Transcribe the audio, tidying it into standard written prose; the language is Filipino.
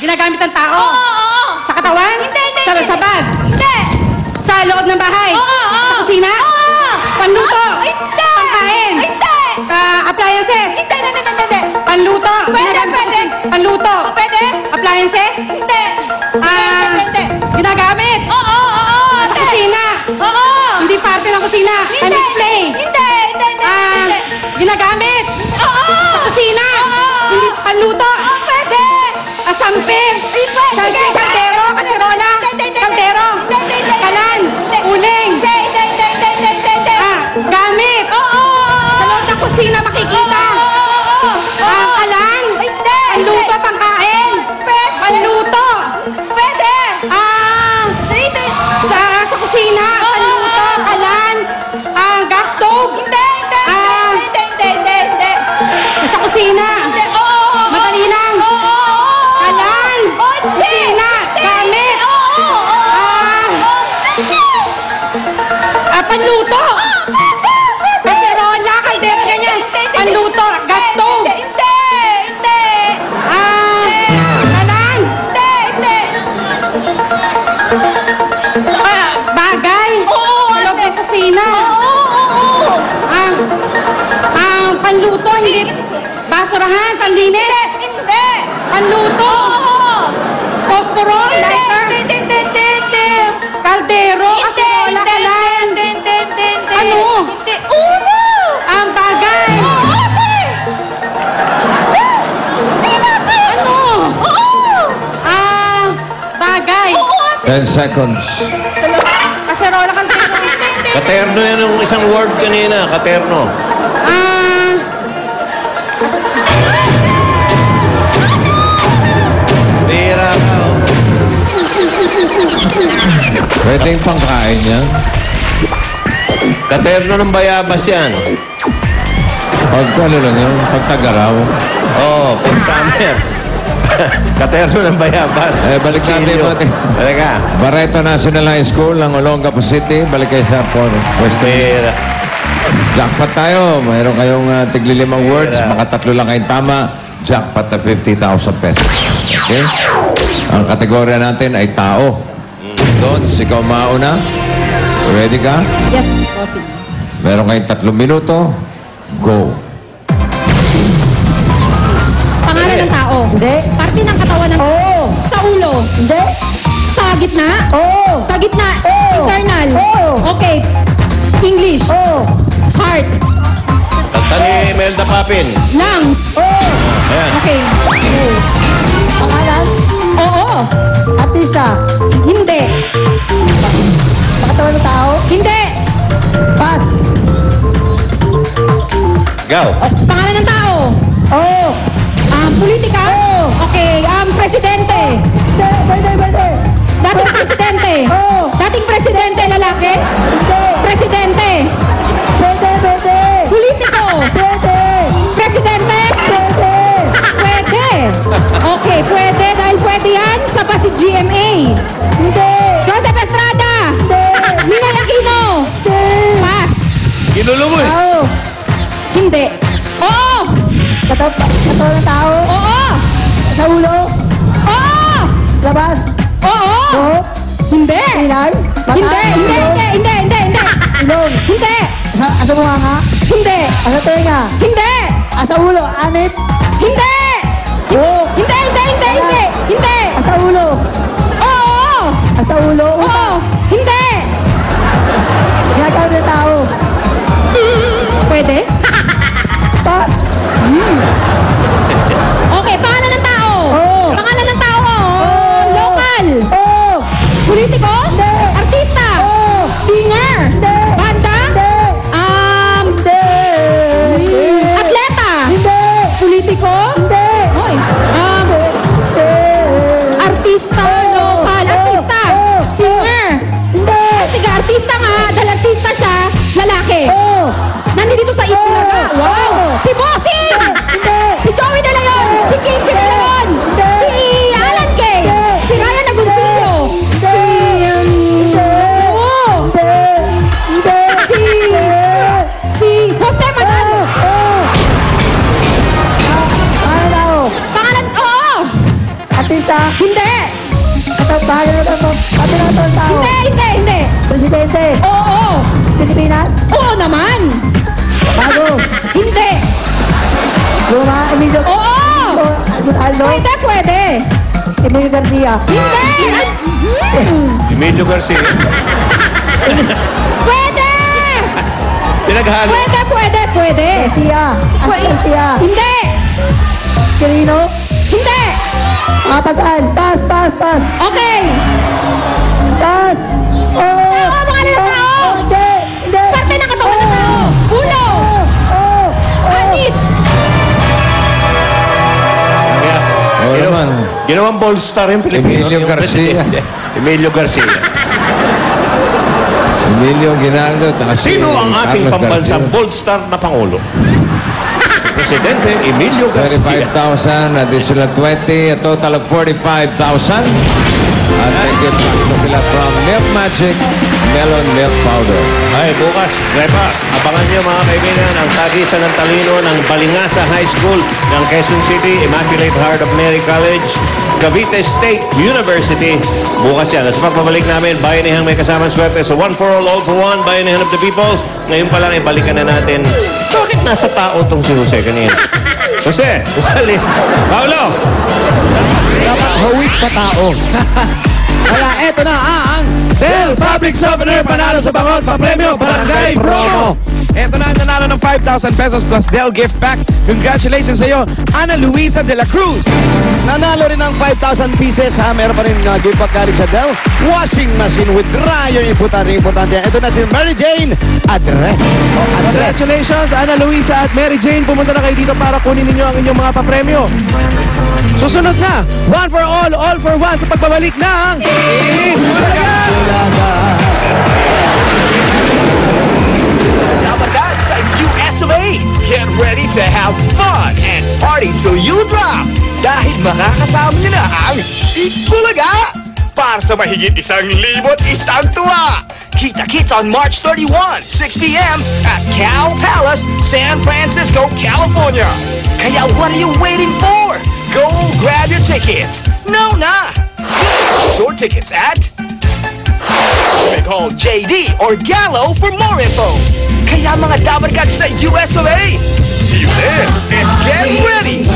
Ginagamit ng tao? Oo. Sa katawan? Hindi. Sa bag? Hindi. Sa loob ng bahay? Oo. Sa kusina? Oo. Panluto? Hindi. Pangkain? Hindi. Appliances? Hindi. Panluto? Pwede. Panluto? Pwede. Appliances? Hindi. Hindi. Ginagamit? Oo. Sa kusina? Oo. Hindi parte ng kusina? Hindi. Display? Hindi. Ginagamit? Oo. Sa kusina? Oo. Hindi panluto? Pwede. Sampir? Pwede. Sa kaldero? Kaserola? Hindi. Kaldero? Hindi. Kalan? Uling? Hindi. Gamit? Oo. Sa loob ng kusina makikita? Kalan? Hindi. Panluto, pangkain? Pwede. Panluto? Pwede. Sa kusina? Panluto? Kalan? Gas stove? Hindi. Sa kusina? Oo. Madali lang? Kalan? Kusina? Gamit? Panluto? Kaserola? Kaldero? Ganyan? Panluto? Gas stove? Kalan? Bagay? Sa loob ng kusina? Panluto? Hindi? Basurahan? Panlinis? Panluto? Posporo? Lighter? Kaldero? Kaserola? Kalan? Ano? Ang bagay? Ano? Bagay? 10 seconds. Kaserola? Kaldero? Katerno yan yung isang word kanina. Katerno. Pira ka, oh. Pwedeng pangkain yan. Katerno ng bayabas yan. Pag ano lang yun, pagtagaraw. Oo, pag summer. Katerno ng bayabas. Balik natin Chilio. natin. Halika. Barreto National High School ng Olongapo City. Balik kayo sa Western. Pira. Jackpot tayo. Mayroon kayong tiglilimang words. Makatatlo lang kayong tama. Jackpot na 50,000 pesos. Okay? Ang kategorya natin ay tao. Dons, ikaw mauna. Ready ka? Yes, bossing. Meron kayong 3 minuto. Go. Pangalan ng tao. Hindi. Parte ng katawan ng Oo. Sa ulo. Hindi. Sa gitna. Oo. Sa gitna. Oo. Internal. Oo. Okay. English. Oo. Heart. Kanta ni Melda Papin. Lungs. Oo. Ayan. Okay. Pangalan? Oo. Artista. Hindi. Pakatawan ng tao? Hindi. Pass. Go. Pangalan ng tao. Oo. Politika. Oo. Okay. Presidente. Hindi. Pwede. Dating presidente. Oo. Dating presidente lalaki. Hindi. Presidente. Pwede. Politiko. Pwede. Presidente. Pwede. Pwede. Okay, pwede. Dahil pwede yan, siya pa si GMA. Hindi. Joseph Estrada. Hindi. Ninoy Aquino. Hindi. Pass. Ginulo mo eh. Tao. Hindi. Oo. Katawan ng tao? Oo. Sa ulo? Oo. Labas? Oo. Buhok? Hindi. Ilay? Mata? Hindi. Ilong? Hindi. Asa bunganga? Hindi. Asa tenga? Hindi. Asa ulo? Anit? Hindi. Buhok? Hindi. Asa ulo? Oo. Asa ulo? Oo. Hindi. Ginagawa ng tao? Pwede? Pass? Okay, pangalan ng tao. Oo. Pangalan ng tao. Oo. Local. Oo. Politiko? Hindi. Artista? Oo. Singer? Hindi. Banda? Hindi. Hindi. Atleta? Hindi. Politiko? Hindi. Hoy. Hindi. Artista. Hindi. Katapagan na ito. Patinatong tao. Hindi. Presidente. Oo. Pilipinas. Oo naman. Bago. Hindi. Luma. Emilio. Oo. Aldo. Pwede. Emilio Garcia. Hindi. Emilio Garcia. Pwede. Pinaghalo. Pwede. Garcia. Asa Garcia. Hindi. Quirino. Hindi. Kapagaan. Pass. Okay. Pass. Oo. Mga tao. Hindi. Parte ng katawan ng tao. Ulo. Anit. Oo naman. Ginawang bold star yung Pilipino. Emilio yung Garcia. presidente. Emilio Garcia. Emilio Ginaldo. Sino ang ating pambansang bold star na Pangulo? Si Presidente Emilio Garcia. 35,000, additional 20, a total of 45,000. At may gift pack pa sila from Milk Magic Melon Milk Powder. Ay, bukas, Repa, abangan niyo mga kaibigan ang tagisan ng talino ng Balingasa High School ng Quezon City, Immaculate Heart of Mary College, Cavite State University. Bukas yan. At sa pagpabalik namin, Bayanihang may kasamang swerte sa One for All for One, Bayanihan of the People. Ngayon pa lang, ibalikan na natin. Bakit nasa tao tong si Jose kanina? Jose, wali. Paolo! Dapat hawik sa tao. Kaya eto na ang Del Fabric Softener, panalo sa bangon, papremyo, barangay promo. Ito na ang nanalo ng 5,000 pesos plus Del gift pack. Congratulations sa iyo, Ana Luisa de la Cruz. nanalo rin ng 5,000 pieces ha. Meron pa rin gift pack galing sa Dell. Washing machine with dryer. Importante. Ito na si Mary Jane. Address. Congratulations, Ana Luisa at Mary Jane. Pumunta na kayo dito para kunin ninyo ang inyong mga papremyo. Susunod na, One for All for One sa pagbabalik ng Itbulaga! Dabarkad sa USMA. Get ready to have fun and party till you drop. Dahil makakasama nyo na ang Itbulaga. Para sa mahigit 1,100 tuwa. Kita-kits on March 31, 6 p.m. at Cal Palace, San Francisco, California. Kaya what are you waiting for? Go grab your tickets. No na. Your tickets at... Call JD or Gallo for more info. Kaya mga dabarkad sa USMA. See you there and get ready.